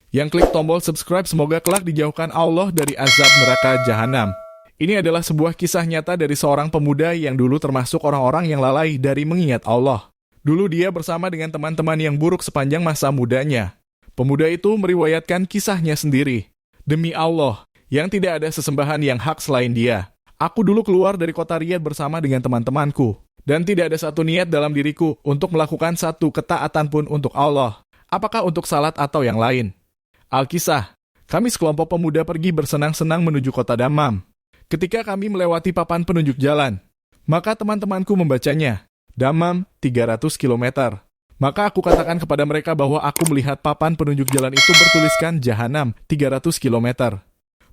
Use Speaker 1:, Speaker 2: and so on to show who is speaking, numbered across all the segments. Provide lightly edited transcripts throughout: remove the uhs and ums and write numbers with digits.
Speaker 1: Yang klik tombol subscribe semoga kelak dijauhkan Allah dari azab neraka jahanam. Ini adalah sebuah kisah nyata dari seorang pemuda yang dulu termasuk orang-orang yang lalai dari mengingat Allah. Dulu dia bersama dengan teman-teman yang buruk sepanjang masa mudanya. Pemuda itu meriwayatkan kisahnya sendiri. Demi Allah, yang tidak ada sesembahan yang hak selain Dia. Aku dulu keluar dari kota Riyadh bersama dengan teman-temanku. Dan tidak ada satu niat dalam diriku untuk melakukan satu ketaatan pun untuk Allah. Apakah untuk salat atau yang lain? Alkisah, kami sekelompok pemuda pergi bersenang-senang menuju kota Dammam. Ketika kami melewati papan penunjuk jalan, maka teman-temanku membacanya, Dammam 300 km. Maka aku katakan kepada mereka bahwa aku melihat papan penunjuk jalan itu bertuliskan Jahanam 300 km.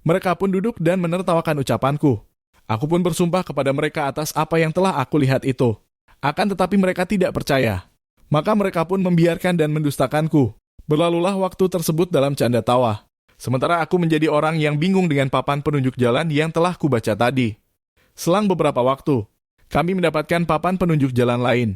Speaker 1: Mereka pun duduk dan menertawakan ucapanku. Aku pun bersumpah kepada mereka atas apa yang telah aku lihat itu. Akan tetapi mereka tidak percaya. Maka mereka pun membiarkan dan mendustakanku. Berlalulah waktu tersebut dalam canda tawa. Sementara aku menjadi orang yang bingung dengan papan penunjuk jalan yang telah kubaca tadi. Selang beberapa waktu, kami mendapatkan papan penunjuk jalan lain.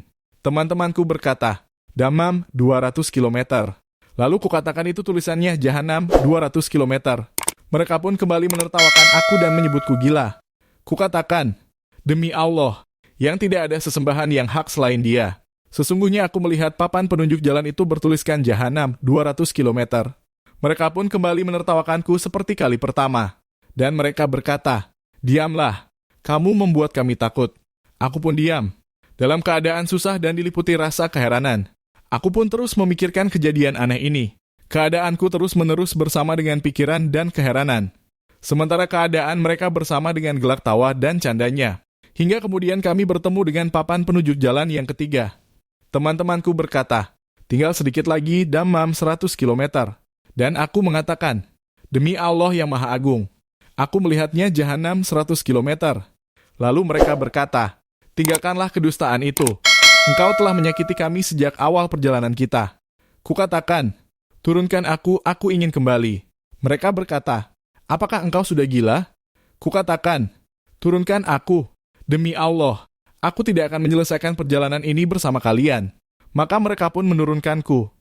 Speaker 1: Teman-temanku berkata, Dammam 200 km. Lalu kukatakan itu tulisannya Jahanam 200 km. Mereka pun kembali menertawakan aku dan menyebutku gila. Kukatakan, demi Allah, yang tidak ada sesembahan yang hak selain Dia. Sesungguhnya aku melihat papan penunjuk jalan itu bertuliskan Jahanam 200 km. Mereka pun kembali menertawakanku seperti kali pertama. Dan mereka berkata, diamlah, kamu membuat kami takut. Aku pun diam. Dalam keadaan susah dan diliputi rasa keheranan. Aku pun terus memikirkan kejadian aneh ini. Keadaanku terus-menerus bersama dengan pikiran dan keheranan. Sementara keadaan mereka bersama dengan gelak tawa dan candanya. Hingga kemudian kami bertemu dengan papan penunjuk jalan yang ketiga. Teman-temanku berkata, tinggal sedikit lagi Dammam 100 km. Dan aku mengatakan, demi Allah yang Maha Agung, aku melihatnya Jahanam 100 km. Lalu mereka berkata, tinggalkanlah kedustaan itu. Engkau telah menyakiti kami sejak awal perjalanan kita. Kukatakan, turunkan aku ingin kembali. Mereka berkata, apakah engkau sudah gila? Kukatakan, turunkan aku. Demi Allah, aku tidak akan menyelesaikan perjalanan ini bersama kalian. Maka mereka pun menurunkanku.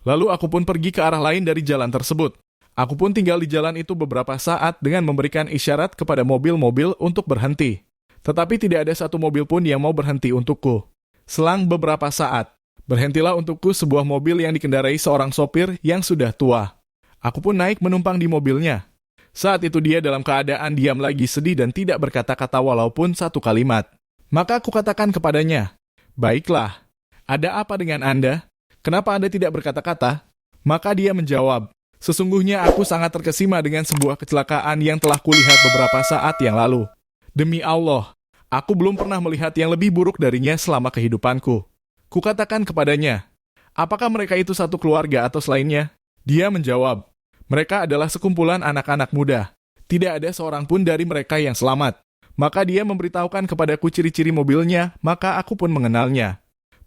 Speaker 1: Lalu aku pun pergi ke arah lain dari jalan tersebut. Aku pun tinggal di jalan itu beberapa saat dengan memberikan isyarat kepada mobil-mobil untuk berhenti. Tetapi tidak ada satu mobil pun yang mau berhenti untukku. Selang beberapa saat, berhentilah untukku sebuah mobil yang dikendarai seorang sopir yang sudah tua. Aku pun naik menumpang di mobilnya. Saat itu dia dalam keadaan diam lagi sedih dan tidak berkata-kata walaupun satu kalimat. Maka aku katakan kepadanya, baiklah, ada apa dengan Anda? Kenapa Anda tidak berkata-kata? Maka dia menjawab, sesungguhnya aku sangat terkesima dengan sebuah kecelakaan yang telah kulihat beberapa saat yang lalu. Demi Allah, aku belum pernah melihat yang lebih buruk darinya selama kehidupanku. Kukatakan kepadanya, apakah mereka itu satu keluarga atau selainnya? Dia menjawab, mereka adalah sekumpulan anak-anak muda. Tidak ada seorang pun dari mereka yang selamat. Maka dia memberitahukan kepadaku ciri-ciri mobilnya, maka aku pun mengenalnya.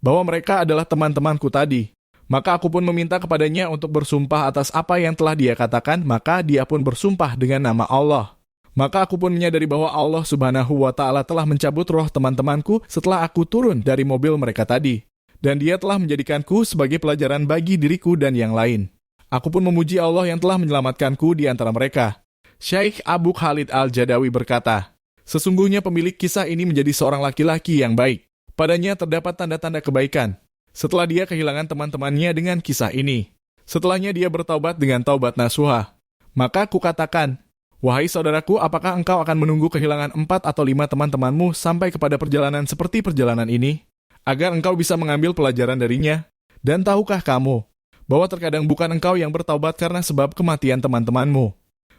Speaker 1: Bahwa mereka adalah teman-temanku tadi. Maka aku pun meminta kepadanya untuk bersumpah atas apa yang telah dia katakan, maka dia pun bersumpah dengan nama Allah. Maka aku pun menyadari bahwa Allah Subhanahu wa Ta'ala telah mencabut roh teman-temanku setelah aku turun dari mobil mereka tadi. Dan dia telah menjadikanku sebagai pelajaran bagi diriku dan yang lain. Aku pun memuji Allah yang telah menyelamatkanku di antara mereka. Syekh Abu Khalid Al-Jadawi berkata, sesungguhnya pemilik kisah ini menjadi seorang laki-laki yang baik. Padanya terdapat tanda-tanda kebaikan. Setelah dia kehilangan teman-temannya dengan kisah ini. Setelahnya dia bertaubat dengan taubat nasuha. Maka aku katakan, wahai saudaraku, apakah engkau akan menunggu kehilangan 4 atau 5 teman-temanmu sampai kepada perjalanan seperti perjalanan ini? Agar engkau bisa mengambil pelajaran darinya? Dan tahukah kamu, bahwa terkadang bukan engkau yang bertaubat karena sebab kematian teman-temanmu.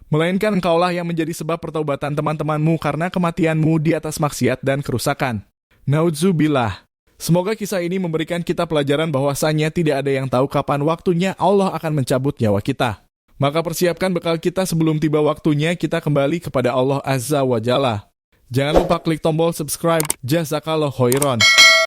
Speaker 1: Melainkan engkaulah yang menjadi sebab pertaubatan teman-temanmu karena kematianmu di atas maksiat dan kerusakan. Naudzubillah. Semoga kisah ini memberikan kita pelajaran bahwasanya tidak ada yang tahu kapan waktunya Allah akan mencabut nyawa kita. Maka persiapkan bekal kita sebelum tiba waktunya kita kembali kepada Allah Azza wa Jalla. Jangan lupa klik tombol subscribe. Jazakallahu khairan.